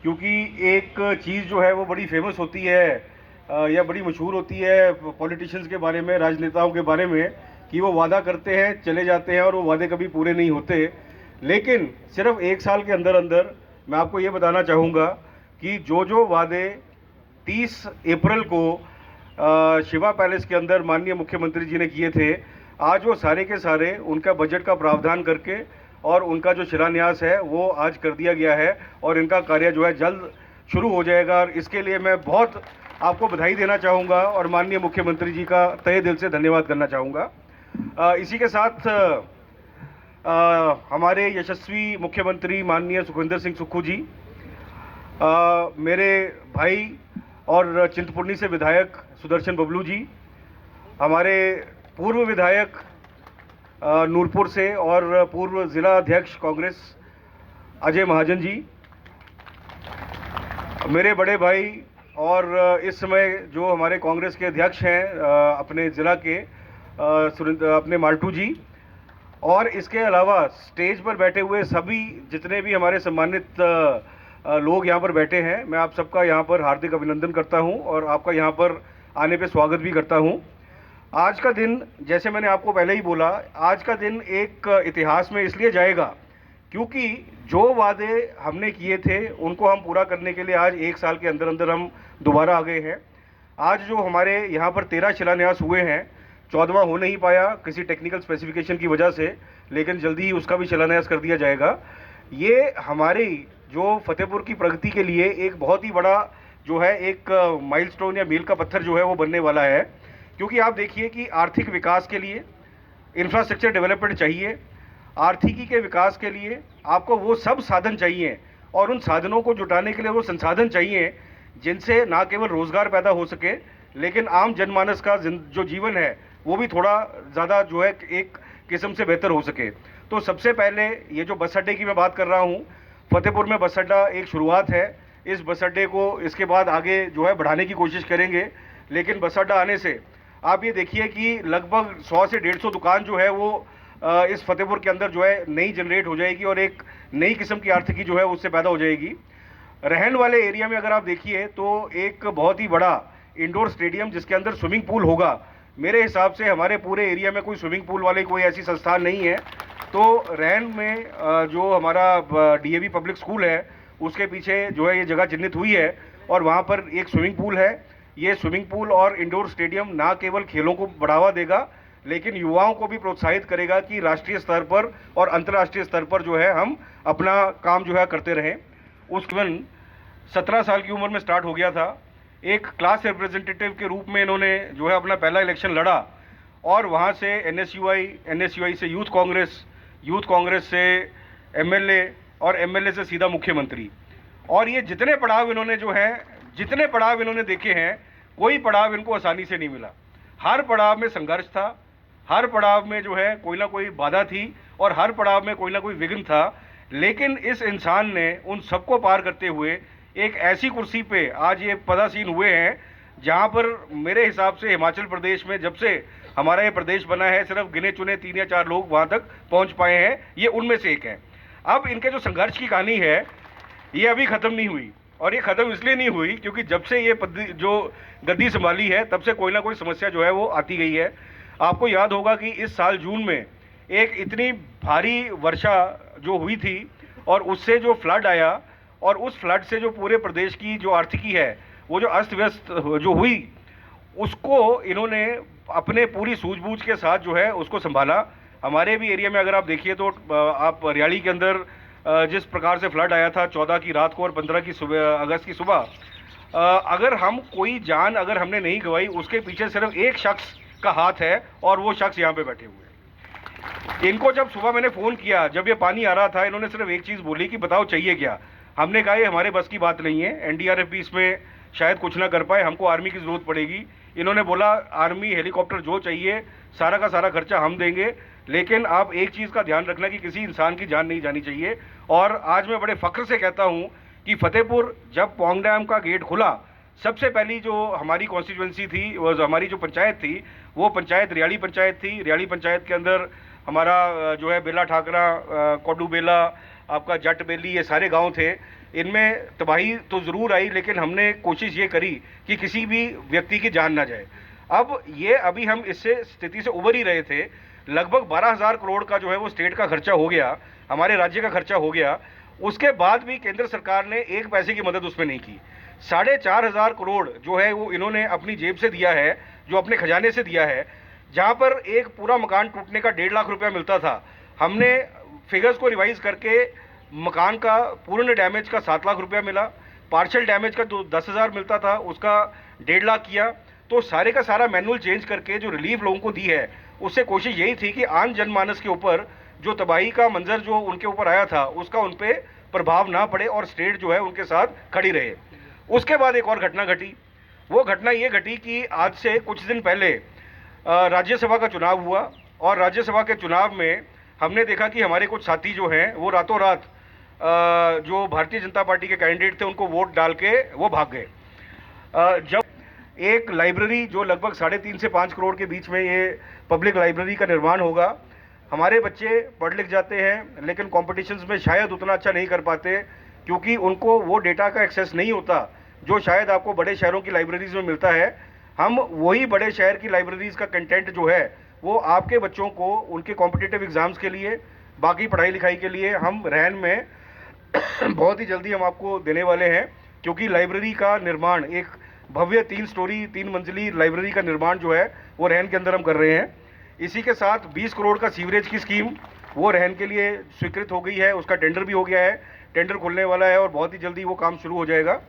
क्योंकि एक चीज़ जो है वो बड़ी फेमस होती है या बड़ी मशहूर होती है पॉलिटिशियंस के बारे में, राजनेताओं के बारे में, कि वो वादा करते हैं, चले जाते हैं और वो वादे कभी पूरे नहीं होते। लेकिन सिर्फ एक साल के अंदर अंदर मैं आपको ये बताना चाहूँगा कि जो वादे 30 अप्रैल को शिवा पैलेस के अंदर माननीय मुख्यमंत्री जी ने किए थे, आज वो सारे के सारे उनका बजट का प्रावधान करके और उनका जो शिलान्यास है वो आज कर दिया गया है और इनका कार्य जो है जल्द शुरू हो जाएगा। और इसके लिए मैं बहुत आपको बधाई देना चाहूँगा और माननीय मुख्यमंत्री जी का तहे दिल से धन्यवाद करना चाहूँगा। इसी के साथ हमारे यशस्वी मुख्यमंत्री माननीय सुखविंदर सिंह सुक्खू जी, मेरे भाई और चिंतपूर्णी से विधायक सुदर्शन बबलू जी, हमारे पूर्व विधायक नूरपुर से और पूर्व जिला अध्यक्ष कांग्रेस अजय महाजन जी, मेरे बड़े भाई और इस समय जो हमारे कांग्रेस के अध्यक्ष हैं अपने ज़िला के अपने माल्टू जी, और इसके अलावा स्टेज पर बैठे हुए सभी जितने भी हमारे सम्मानित लोग यहाँ पर बैठे हैं, मैं आप सबका यहाँ पर हार्दिक अभिनंदन करता हूँ और आपका यहाँ पर आने पे स्वागत भी करता हूँ। आज का दिन, जैसे मैंने आपको पहले ही बोला, आज का दिन एक इतिहास में इसलिए जाएगा क्योंकि जो वादे हमने किए थे उनको हम पूरा करने के लिए आज एक साल के अंदर अंदर हम दोबारा आ गए हैं। आज जो हमारे यहाँ पर 13 शिलान्यास हुए हैं, 14वां हो नहीं पाया किसी टेक्निकल स्पेसिफिकेशन की वजह से, लेकिन जल्दी ही उसका भी शिलान्यास कर दिया जाएगा। ये हमारी जो फतेहपुर की प्रगति के लिए एक बहुत ही बड़ा जो है एक माइलस्टोन या मील का पत्थर जो है वो बनने वाला है। क्योंकि आप देखिए कि आर्थिक विकास के लिए इंफ्रास्ट्रक्चर डेवलपमेंट चाहिए, आर्थिकी के विकास के लिए आपको वो सब साधन चाहिए और उन साधनों को जुटाने के लिए वो संसाधन चाहिए जिनसे ना केवल रोजगार पैदा हो सके, लेकिन आम जनमानस का जो जीवन है वो भी थोड़ा ज़्यादा जो है एक किस्म से बेहतर हो सके। तो सबसे पहले ये जो बस अड्डे की मैं बात कर रहा हूँ, फतेहपुर में बस अड्डा एक शुरुआत है। इस बस अड्डे को इसके बाद आगे जो है बढ़ाने की कोशिश करेंगे, लेकिन बस अड्डा आने से आप ये देखिए कि लगभग 100 से 150 दुकान जो है वो इस फतेहपुर के अंदर जो है नई जनरेट हो जाएगी और एक नई किस्म की आर्थिकी जो है उससे पैदा हो जाएगी। रहन वाले एरिया में अगर आप देखिए तो एक बहुत ही बड़ा इंडोर स्टेडियम जिसके अंदर स्विमिंग पूल होगा। मेरे हिसाब से हमारे पूरे एरिया में कोई स्विमिंग पूल वाले कोई ऐसी संस्थान नहीं है। तो रहन में जो हमारा डीएवी पब्लिक स्कूल है उसके पीछे जो है ये जगह चिन्हित हुई है और वहाँ पर एक स्विमिंग पूल है। ये स्विमिंग पूल और इंडोर स्टेडियम ना केवल खेलों को बढ़ावा देगा, लेकिन युवाओं को भी प्रोत्साहित करेगा कि राष्ट्रीय स्तर पर और अंतर्राष्ट्रीय स्तर पर जो है हम अपना काम जो है करते रहें। उसके 17 साल की उम्र में स्टार्ट हो गया था। एक क्लास रिप्रेजेंटेटिव के रूप में इन्होंने जो है अपना पहला इलेक्शन लड़ा और वहाँ से एनएसयूआई से यूथ कांग्रेस से एमएलए और एमएलए से सीधा मुख्यमंत्री। और ये जितने पड़ाव इन्होंने देखे हैं, कोई पड़ाव इनको आसानी से नहीं मिला। हर पड़ाव में संघर्ष था, हर पड़ाव में जो है कोई ना कोई बाधा थी और हर पड़ाव में कोई ना कोई विघ्न था। लेकिन इस इंसान ने उन सबको पार करते हुए एक ऐसी कुर्सी पे आज ये पदासीन हुए हैं जहां पर मेरे हिसाब से हिमाचल प्रदेश में जब से हमारा ये प्रदेश बना है सिर्फ गिने चुने 3 या 4 लोग वहां तक पहुंच पाए हैं। ये उनमें से एक है। अब इनके जो संघर्ष की कहानी है ये अभी ख़त्म नहीं हुई, और ये ख़त्म इसलिए नहीं हुई क्योंकि जब से ये जो गद्दी संभाली है तब से कोई ना कोई समस्या जो है वो आती गई है। आपको याद होगा कि इस साल जून में एक इतनी भारी वर्षा जो हुई थी और उससे जो फ्लड आया और उस फ्लड से जो पूरे प्रदेश की जो आर्थिकी है वो जो अस्त व्यस्त जो हुई, उसको इन्होंने अपने पूरी सूझबूझ के साथ जो है उसको संभाला। हमारे भी एरिया में अगर आप देखिए तो आप रियाड़ी के अंदर जिस प्रकार से फ्लड आया था 14 की रात को और 15 की सुबह अगस्त की सुबह, अगर हम कोई जान अगर हमने नहीं गंवाई, उसके पीछे सिर्फ एक शख्स का हाथ है और वो शख्स यहाँ पे बैठे हुए हैं। इनको जब सुबह मैंने फ़ोन किया, जब ये पानी आ रहा था, इन्होंने सिर्फ एक चीज़ बोली कि बताओ चाहिए क्या। हमने कहा ये हमारे बस की बात नहीं है, एनडीआरएफ भी इसमें शायद कुछ ना कर पाए, हमको आर्मी की ज़रूरत पड़ेगी। इन्होंने बोला आर्मी हेलीकॉप्टर जो चाहिए सारा का सारा खर्चा हम देंगे, लेकिन आप एक चीज़ का ध्यान रखना कि किसी इंसान की जान नहीं जानी चाहिए। और आज मैं बड़े फ़ख्र से कहता हूँ कि फतेहपुर जब पौंग डैम का गेट खुला, सबसे पहली जो हमारी कॉन्स्टिट्यूंसी थी, वो हमारी जो पंचायत थी, वो पंचायत रियाड़ी पंचायत थी। रियाड़ी पंचायत के अंदर हमारा जो है बेला ठाकरा, कोडू बेला, आपका जट बेली, ये सारे गांव थे। इनमें तबाही तो ज़रूर आई, लेकिन हमने कोशिश ये करी कि किसी भी व्यक्ति की जान ना जाए। अब ये अभी हम इससे स्थिति से उबर ही रहे थे। लगभग 12,000 करोड़ का जो है वो स्टेट का खर्चा हो गया, हमारे राज्य का खर्चा हो गया। उसके बाद भी केंद्र सरकार ने एक पैसे की मदद उसमें नहीं की। 4,500 करोड़ जो है वो इन्होंने अपनी जेब से दिया है, जो अपने खजाने से दिया है। जहां पर एक पूरा मकान टूटने का 1.5 लाख रुपया मिलता था, हमने फिगर्स को रिवाइज करके मकान का पूर्ण डैमेज का 7 लाख रुपया मिला, पार्शियल डैमेज का जो 10,000 मिलता था उसका 1.5 लाख किया। तो सारे का सारा मैनुअल चेंज करके जो रिलीफ लोगों को दी है, उससे कोशिश यही थी कि आम जनमानस के ऊपर जो तबाही का मंजर जो उनके ऊपर आया था उसका उन पर प्रभाव ना पड़े और स्टेट जो है उनके साथ खड़ी रहे। उसके बाद एक और घटना घटी। वो घटना ये घटी कि आज से कुछ दिन पहले राज्यसभा का चुनाव हुआ, और राज्यसभा के चुनाव में हमने देखा कि हमारे कुछ साथी जो हैं वो रातों रात जो भारतीय जनता पार्टी के कैंडिडेट थे उनको वोट डाल के वो भाग गए। जब एक लाइब्रेरी जो लगभग 3.5 से 5 करोड़ के बीच में ये पब्लिक लाइब्रेरी का निर्माण होगा, हमारे बच्चे पढ़ लिख जाते हैं लेकिन कॉम्पिटिशन्स में शायद उतना अच्छा नहीं कर पाते, क्योंकि उनको वो डेटा का एक्सेस नहीं होता जो शायद आपको बड़े शहरों की लाइब्रेरीज में मिलता है। हम वही बड़े शहर की लाइब्रेरीज का कंटेंट जो है वो आपके बच्चों को उनके कॉम्पिटिटिव एग्जाम्स के लिए, बाकी पढ़ाई लिखाई के लिए हम रहन में बहुत ही जल्दी हम आपको देने वाले हैं, क्योंकि लाइब्रेरी का निर्माण, एक भव्य 3 मंजिली लाइब्रेरी का निर्माण जो है वो रहन के अंदर हम कर रहे हैं। इसी के साथ 20 करोड़ का सीवरेज की स्कीम वो रहन के लिए स्वीकृत हो गई है, उसका टेंडर भी हो गया है, टेंडर खुलने वाला है और बहुत ही जल्दी वो काम शुरू हो जाएगा।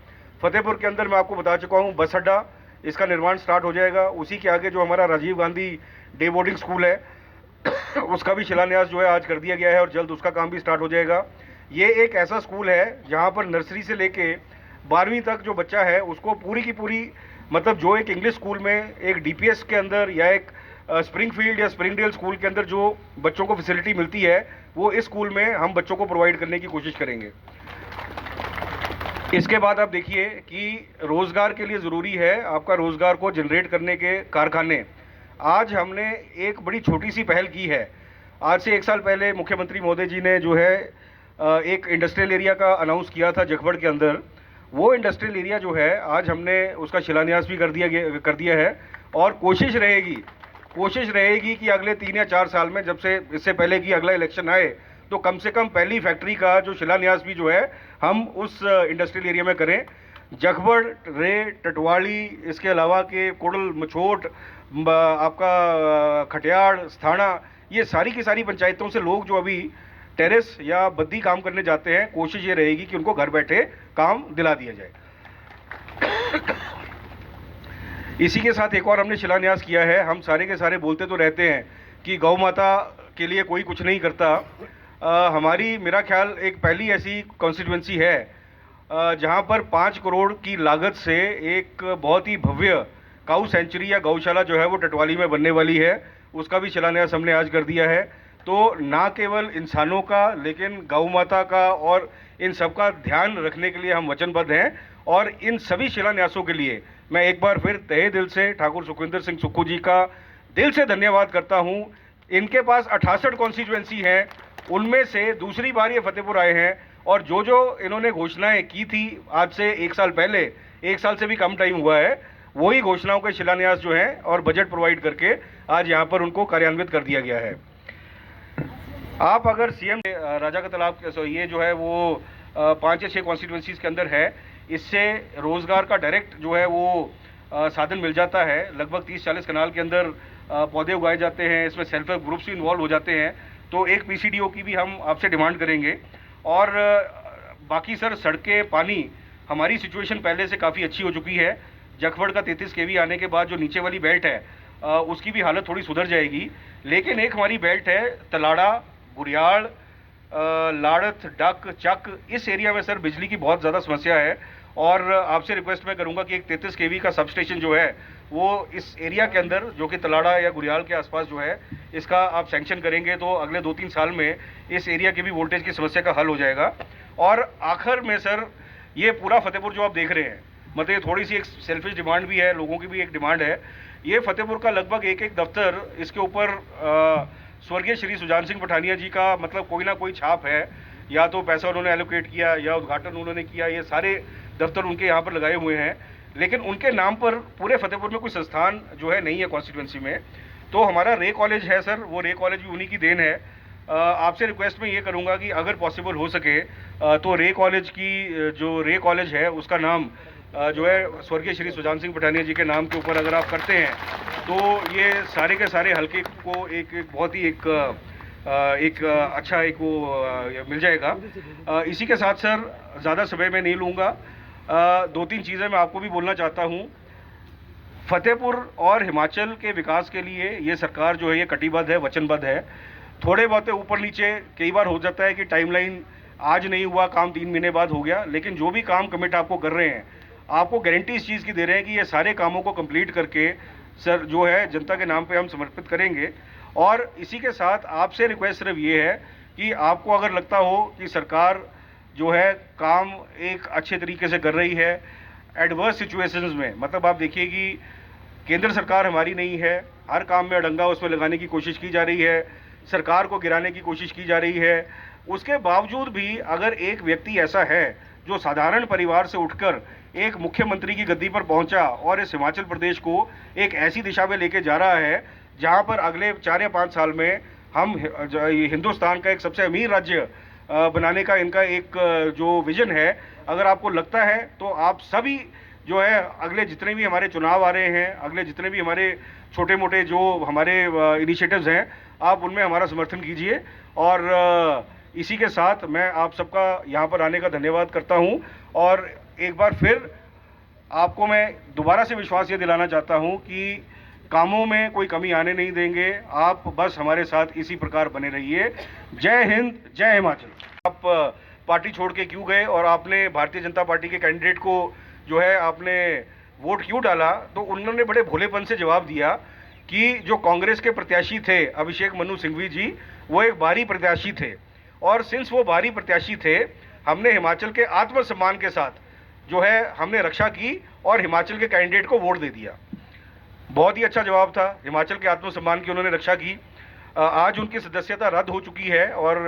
फतेहपुर के अंदर मैं आपको बता चुका हूँ बस अड्डा, इसका निर्माण स्टार्ट हो जाएगा। उसी के आगे जो हमारा Rajiv Gandhi day boarding school है उसका भी शिलान्यास जो है आज कर दिया गया है और जल्द उसका काम भी स्टार्ट हो जाएगा। ये एक ऐसा स्कूल है जहाँ पर नर्सरी से लेके 12वीं तक जो बच्चा है उसको पूरी की पूरी, मतलब जो एक इंग्लिश स्कूल में एक डीपीएस के अंदर या एक स्प्रिंगफील्ड या स्प्रिंगडेल स्कूल के अंदर जो बच्चों को फैसिलिटी मिलती है वो इस स्कूल में हम बच्चों को प्रोवाइड करने की कोशिश करेंगे। इसके बाद आप देखिए कि रोज़गार के लिए ज़रूरी है आपका रोज़गार को जनरेट करने के कारखाने। आज हमने एक बड़ी छोटी सी पहल की है। आज से 1 साल पहले मुख्यमंत्री महोदय जी ने जो है एक इंडस्ट्रियल एरिया का अनाउंस किया था जखबड़ के अंदर। वो इंडस्ट्रियल एरिया जो है आज हमने उसका शिलान्यास भी कर दिया है और कोशिश रहेगी कि अगले 3 या 4 साल में, जब से इससे पहले कि अगला इलेक्शन आए, तो कम से कम पहली फैक्ट्री का जो शिलान्यास भी जो है हम उस इंडस्ट्रियल एरिया में करें। जखबड़, रे, टटवाली, इसके अलावा के कुड़ल, मछोट, आपका खटियाड़, स्थाना, ये सारी की सारी पंचायतों से लोग जो अभी टेरेस या बद्दी काम करने जाते हैं, कोशिश ये रहेगी कि उनको घर बैठे काम दिला दिया जाए। इसी के साथ एक और हमने शिलान्यास किया है। हम सारे के सारे बोलते तो रहते हैं कि गौ माता के लिए कोई कुछ नहीं करता। हमारी, मेरा ख्याल, एक पहली ऐसी कॉन्स्टिट्यूएंसी है जहां पर 5 करोड़ की लागत से एक बहुत ही भव्य काऊ सेंचुरी या गौशाला जो है वो टटवाली में बनने वाली है। उसका भी शिलान्यास हमने आज कर दिया है। तो ना केवल इंसानों का, लेकिन गौ माता का और इन सब का ध्यान रखने के लिए हम वचनबद्ध हैं। और इन सभी शिलान्यासों के लिए मैं एक बार फिर तहे दिल से ठाकुर सुखविंदर सिंह सुक्खू जी का दिल से धन्यवाद करता हूं। इनके पास 68 कॉन्स्टिट्यूएंसी हैं, उनमें से दूसरी बार ये फतेहपुर आए हैं और जो जो इन्होंने घोषणाएं की थी आज से 1 साल पहले, 1 साल से भी कम टाइम हुआ है, वही घोषणाओं के शिलान्यास जो हैं और बजट प्रोवाइड करके आज यहाँ पर उनको कार्यान्वित कर दिया गया है। आप अगर सीएम राजा का तालाब, ये जो है वो 5 या 6 कॉन्स्टिट्यूएंसीज के अंदर है, इससे रोज़गार का डायरेक्ट जो है वो साधन मिल जाता है। लगभग 30-40 कनाल के अंदर पौधे उगाए जाते हैं, इसमें सेल्फ हेल्प ग्रुप्स भी इन्वॉल्व हो जाते हैं। तो एक पीसीडीओ की भी हम आपसे डिमांड करेंगे। और बाकी सर, सड़कें, पानी, हमारी सिचुएशन पहले से काफ़ी अच्छी हो चुकी है। जखबड़ का 33 केवी आने के बाद जो नीचे वाली बेल्ट है उसकी भी हालत थोड़ी सुधर जाएगी। लेकिन एक हमारी बेल्ट है तलाड़ा, गुरियाड़, लाड़त, डक, चक, इस एरिया में सर बिजली की बहुत ज़्यादा समस्या है। और आपसे रिक्वेस्ट मैं करूंगा कि एक 33 केवी का सब स्टेशन जो है वो इस एरिया के अंदर, जो कि तलाड़ा या गुरियाल के आसपास जो है, इसका आप सैंक्शन करेंगे तो अगले 2-3 साल में इस एरिया की भी वोल्टेज की समस्या का हल हो जाएगा। और आखिर में सर, ये पूरा फतेहपुर जो आप देख रहे हैं, मतलब ये थोड़ी सी एक सेल्फिश डिमांड भी है, लोगों की भी एक डिमांड है। ये फतेहपुर का लगभग एक दफ्तर, इसके ऊपर स्वर्गीय श्री सुजान सिंह पठानिया जी का मतलब कोई ना कोई छाप है। या तो पैसा उन्होंने एलोकेट किया या उद्घाटन उन्होंने किया, ये सारे दफ्तर उनके यहाँ पर लगाए हुए हैं, लेकिन उनके नाम पर पूरे फतेहपुर में कोई संस्थान जो है नहीं है कॉन्स्टिट्यूंसी में। तो हमारा रे कॉलेज है सर, वो रे कॉलेज भी उन्हीं की देन है। आपसे रिक्वेस्ट मैं ये करूँगा कि अगर पॉसिबल हो सके तो रे कॉलेज की जो रे कॉलेज है उसका नाम जो है स्वर्गीय श्री सुजान सिंह पठानिया जी के नाम के ऊपर अगर आप करते हैं तो ये सारे के सारे हल्के को एक बहुत ही एक अच्छा एक वो मिल जाएगा। इसी के साथ सर ज़्यादा समय मैं नहीं लूँगा, दो तीन चीज़ें मैं आपको भी बोलना चाहता हूँ। फतेहपुर और हिमाचल के विकास के लिए ये सरकार जो है ये कटिबद्ध है, वचनबद्ध है। थोड़े बहुत ऊपर नीचे कई बार हो जाता है कि टाइमलाइन आज नहीं हुआ, काम 3 महीने बाद हो गया, लेकिन जो भी काम कमिट आपको कर रहे हैं, आपको गारंटी इस चीज़ की दे रहे हैं कि ये सारे कामों को कंप्लीट करके सर जो है जनता के नाम पे हम समर्पित करेंगे। और इसी के साथ आपसे रिक्वेस्ट सिर्फ ये है कि आपको अगर लगता हो कि सरकार जो है काम एक अच्छे तरीके से कर रही है एडवर्स सिचुएशंस में, मतलब आप देखिए कि केंद्र सरकार हमारी नहीं है, हर काम में अड़ंगा उसमें लगाने की कोशिश की जा रही है, सरकार को गिराने की कोशिश की जा रही है। उसके बावजूद भी अगर एक व्यक्ति ऐसा है जो साधारण परिवार से उठकर एक मुख्यमंत्री की गद्दी पर पहुंचा और इस हिमाचल प्रदेश को एक ऐसी दिशा में लेके जा रहा है जहां पर अगले 4 या 5 साल में हम हिंदुस्तान का एक सबसे अमीर राज्य बनाने का इनका एक जो विजन है, अगर आपको लगता है तो आप सभी जो है अगले जितने भी हमारे चुनाव आ रहे हैं, अगले जितने भी हमारे छोटे मोटे जो हमारे इनिशिएटिव्स हैं, आप उनमें हमारा समर्थन कीजिए। और इसी के साथ मैं आप सबका यहाँ पर आने का धन्यवाद करता हूँ और एक बार फिर आपको मैं दोबारा से विश्वास ये दिलाना चाहता हूँ कि कामों में कोई कमी आने नहीं देंगे, आप बस हमारे साथ इसी प्रकार बने रहिए। जय हिंद, जय हिमाचल। आप पार्टी छोड़ के क्यों गए और आपने भारतीय जनता पार्टी के कैंडिडेट को जो है आपने वोट क्यों डाला, तो उन्होंने बड़े भोलेपन से जवाब दिया कि जो कांग्रेस के प्रत्याशी थे अभिषेक मनु सिंघवी जी, वो एक बाहरी प्रत्याशी थे और सिंस वो बाहरी प्रत्याशी थे, हमने हिमाचल के आत्मसम्मान के साथ जो है हमने रक्षा की और हिमाचल के कैंडिडेट को वोट दे दिया। बहुत ही अच्छा जवाब था, हिमाचल के आत्मसम्मान की उन्होंने रक्षा की। आज उनकी सदस्यता रद्द हो चुकी है और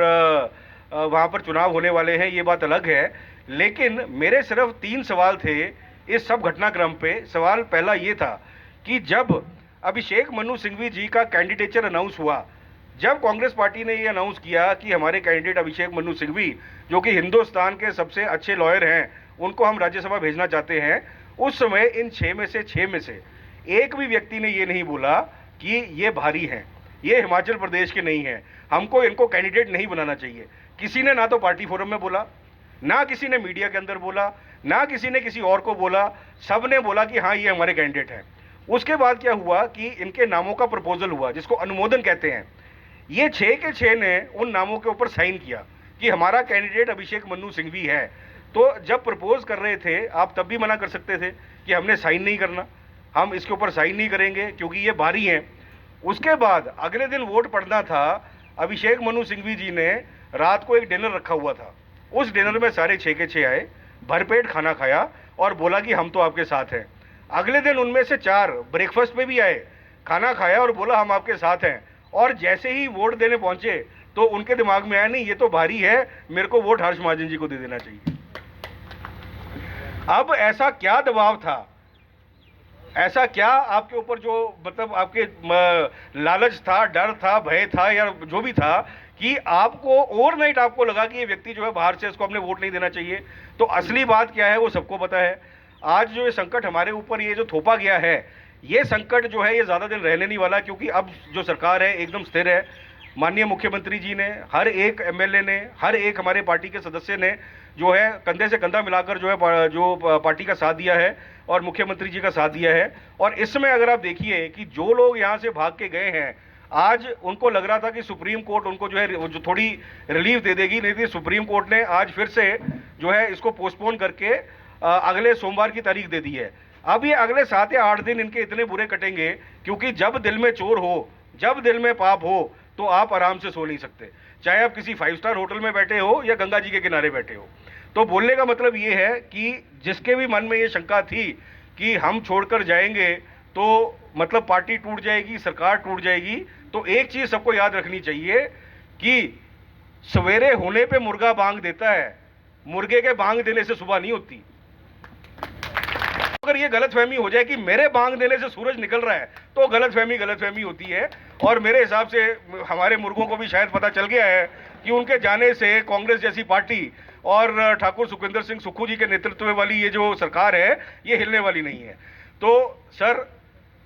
वहाँ पर चुनाव होने वाले हैं, ये बात अलग है, लेकिन मेरे सिर्फ 3 सवाल थे इस सब घटनाक्रम पे। सवाल पहला ये था कि जब अभिषेक मनु सिंघवी जी का कैंडिडेचर अनाउंस हुआ, जब कांग्रेस पार्टी ने ये अनाउंस किया कि हमारे कैंडिडेट अभिषेक मनु सिंघवी जो कि हिंदुस्तान के सबसे अच्छे लॉयर हैं, उनको हम राज्यसभा भेजना चाहते हैं, उस समय इन 6 में से एक भी व्यक्ति ने ये नहीं बोला कि ये भारी हैं, ये हिमाचल प्रदेश के नहीं हैं, हमको इनको कैंडिडेट नहीं बनाना चाहिए। किसी ने ना तो पार्टी फोरम में बोला, ना किसी ने मीडिया के अंदर बोला, ना किसी ने किसी और को बोला, सब ने बोला कि हाँ ये हमारे कैंडिडेट हैं। उसके बाद क्या हुआ कि इनके नामों का प्रपोजल हुआ जिसको अनुमोदन कहते हैं। ये 6 के 6 ने उन नामों के ऊपर साइन किया कि हमारा कैंडिडेट अभिषेक मनु सिंघवी है। तो जब प्रपोज कर रहे थे आप तब भी मना कर सकते थे कि हमने साइन नहीं करना, हम इसके ऊपर साइन नहीं करेंगे क्योंकि ये भारी हैं। उसके बाद अगले दिन वोट पड़ना था, अभिषेक मनु सिंघवी जी ने रात को एक डिनर रखा हुआ था, उस डिनर में सारे 6 के 6 आए, भरपेट खाना खाया और बोला कि हम तो आपके साथ हैं। अगले दिन उनमें से 4 ब्रेकफास्ट पे भी आए, खाना खाया और बोला हम आपके साथ हैं, और जैसे ही वोट देने पहुंचे तो उनके दिमाग में आया नहीं ये तो भारी है, मेरे को वोट हर्ष महाजन जी को दे देना चाहिए। अब ऐसा क्या दबाव था, ऐसा क्या आपके ऊपर जो मतलब आपके लालच था, डर था, भय था या जो भी था कि आपको ओवरनाइट आपको लगा कि ये व्यक्ति जो है बाहर से, इसको हमने वोट नहीं देना चाहिए। तो असली बात क्या है वो सबको पता है। आज जो ये संकट हमारे ऊपर ये जो थोपा गया है, ये संकट जो है ये ज़्यादा दिन रहने नहीं वाला, क्योंकि अब जो सरकार है एकदम स्थिर है। माननीय मुख्यमंत्री जी ने, हर एक एमएलए ने, हर एक हमारे पार्टी के सदस्य ने जो है कंधे से कंधा मिलाकर जो पार्टी का साथ दिया है और मुख्यमंत्री जी का साथ दिया है। और इसमें अगर आप देखिए कि जो लोग यहाँ से भाग के गए हैं, आज उनको लग रहा था कि सुप्रीम कोर्ट उनको जो है जो थोड़ी रिलीफ दे देगी, नहीं थी। सुप्रीम कोर्ट ने आज फिर से जो है इसको पोस्टपोन करके अगले सोमवार की तारीख दे दी है। अब ये अगले 7 या 8 दिन इनके इतने बुरे कटेंगे, क्योंकि जब दिल में चोर हो, जब दिल में पाप हो, तो आप आराम से सो नहीं सकते, चाहे आप किसी 5 स्टार होटल में बैठे हो या गंगा जी के किनारे बैठे हो। तो बोलने का मतलब ये है कि जिसके भी मन में ये शंका थी कि हम छोड़कर जाएंगे तो मतलब पार्टी टूट जाएगी, सरकार टूट जाएगी, तो एक चीज़ सबको याद रखनी चाहिए कि सवेरे होने पे मुर्गा बांग देता है, मुर्गे के बांग देने से सुबह नहीं होती। अगर ये गलतफहमी हो जाए कि मेरे बांग देने से सूरज निकल रहा है तो गलतफहमी होती है। और मेरे हिसाब से हमारे मुर्गों को भी शायद पता चल गया है कि उनके जाने से कांग्रेस जैसी पार्टी और ठाकुर सुखविंदर सिंह सुक्खू जी के नेतृत्व वाली ये जो सरकार है ये हिलने वाली नहीं है। तो सर,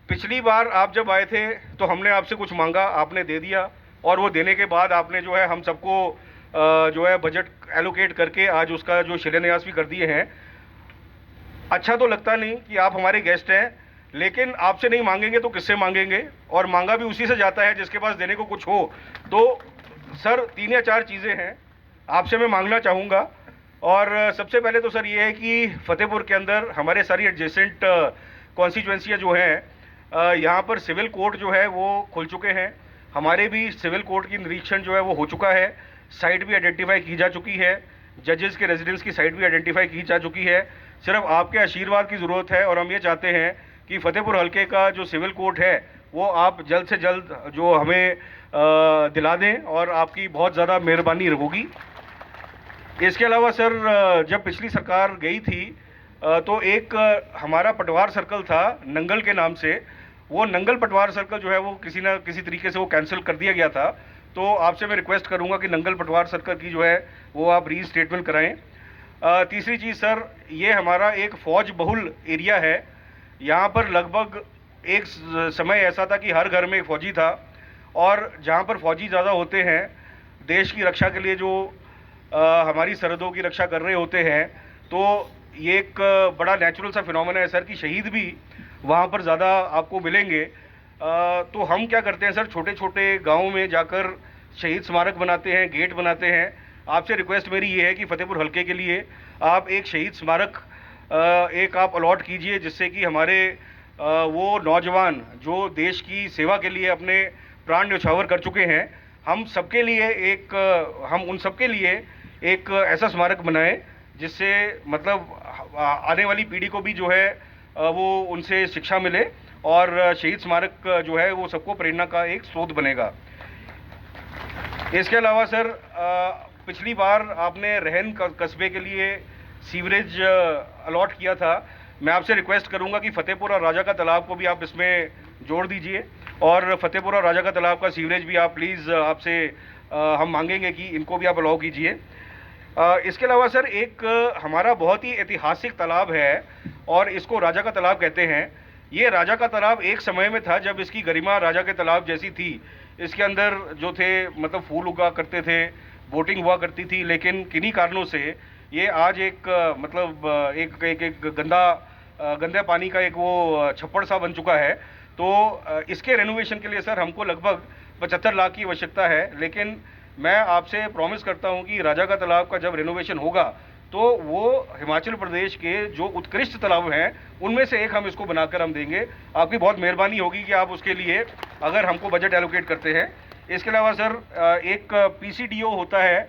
पिछली बार आप जब आए थे तो हमने आपसे कुछ मांगा, आपने दे दिया, और वो देने के बाद आपने जो है हम सबको जो है बजट एलोकेट करके आज उसका जो शिलान्यास भी कर दिए हैं। अच्छा तो लगता नहीं कि आप हमारे गेस्ट हैं, लेकिन आपसे नहीं मांगेंगे तो किससे मांगेंगे, और मांगा भी उसी से जाता है जिसके पास देने को कुछ हो। तो सर 3 या 4 चीज़ें हैं आपसे मैं मांगना चाहूँगा। और सबसे पहले तो सर ये है कि फतेहपुर के अंदर हमारे सारी एडजेसेंट कॉन्स्टिट्यूएंसियाँ जो हैं यहाँ पर सिविल कोर्ट जो है वो खुल चुके हैं। हमारे भी सिविल कोर्ट की निरीक्षण जो है वो हो चुका है, साइट भी आइडेंटिफाई की जा चुकी है, जजेस के रेजिडेंस की साइट भी आइडेंटिफाई की जा चुकी है। सिर्फ आपके आशीर्वाद की ज़रूरत है, और हम ये चाहते हैं कि फतेहपुर हलके का जो सिविल कोर्ट है वो आप जल्द से जल्द जो हमें दिला दें, और आपकी बहुत ज़्यादा मेहरबानी होगी। इसके अलावा सर, जब पिछली सरकार गई थी तो एक हमारा पटवार सर्कल था नंगल के नाम से, वो नंगल पटवार सर्कल जो है वो किसी न किसी तरीके से वो कैंसिल कर दिया गया था। तो आपसे मैं रिक्वेस्ट करूंगा कि नंगल पटवार सर्कल की जो है वो आप रीस्टेटमेंट कराएं। तीसरी चीज़ सर, ये हमारा एक फ़ौज बहुल एरिया है। यहाँ पर लगभग एक समय ऐसा था कि हर घर में एक फ़ौजी था, और जहाँ पर फ़ौजी ज़्यादा होते हैं, देश की रक्षा के लिए जो हमारी सरहदों की रक्षा कर रहे होते हैं, तो ये एक बड़ा नेचुरल सा फिनोमेना है सर कि शहीद भी वहाँ पर ज़्यादा आपको मिलेंगे। तो हम क्या करते हैं सर, छोटे छोटे गाँव में जाकर शहीद स्मारक बनाते हैं, गेट बनाते हैं। आपसे रिक्वेस्ट मेरी ये है कि फतेहपुर हलके के लिए आप एक शहीद स्मारक एक आप अलॉट कीजिए, जिससे कि हमारे वो नौजवान जो देश की सेवा के लिए अपने प्राण न्यौछावर कर चुके हैं, हम सबके लिए हम उन सबके लिए एक ऐसा स्मारक बनाएं जिससे मतलब आने वाली पीढ़ी को भी जो है वो उनसे शिक्षा मिले, और शहीद स्मारक जो है वो सबको प्रेरणा का एक स्रोत बनेगा। इसके अलावा सर, पिछली बार आपने रहन कस्बे के लिए सीवरेज अलॉट किया था। मैं आपसे रिक्वेस्ट करूंगा कि फतेहपुर और राजा का तालाब को भी आप इसमें जोड़ दीजिए, और फतेहपुर और राजा का तालाब का सीवरेज भी आप प्लीज़ आपसे हम मांगेंगे कि इनको भी आप अलाउ कीजिए। इसके अलावा सर, एक हमारा बहुत ही ऐतिहासिक तालाब है और इसको राजा का तालाब कहते हैं। ये राजा का तालाब एक समय में था जब इसकी गरिमा राजा के तालाब जैसी थी। इसके अंदर जो थे मतलब फूल उगा करते थे, बोटिंग हुआ करती थी, लेकिन किन्हीं कारणों से ये आज एक मतलब एक गंदा पानी का एक वो छप्पड़ सा बन चुका है। तो इसके रेनोवेशन के लिए सर हमको लगभग 75 लाख की आवश्यकता है, लेकिन मैं आपसे प्रॉमिस करता हूं कि राजा का तालाब का जब रेनोवेशन होगा तो वो हिमाचल प्रदेश के जो उत्कृष्ट तालाब हैं उनमें से एक हम इसको बनाकर हम देंगे। आपकी बहुत मेहरबानी होगी कि आप उसके लिए अगर हमको बजट एलोकेट करते हैं। इसके अलावा सर, एक PCDO होता है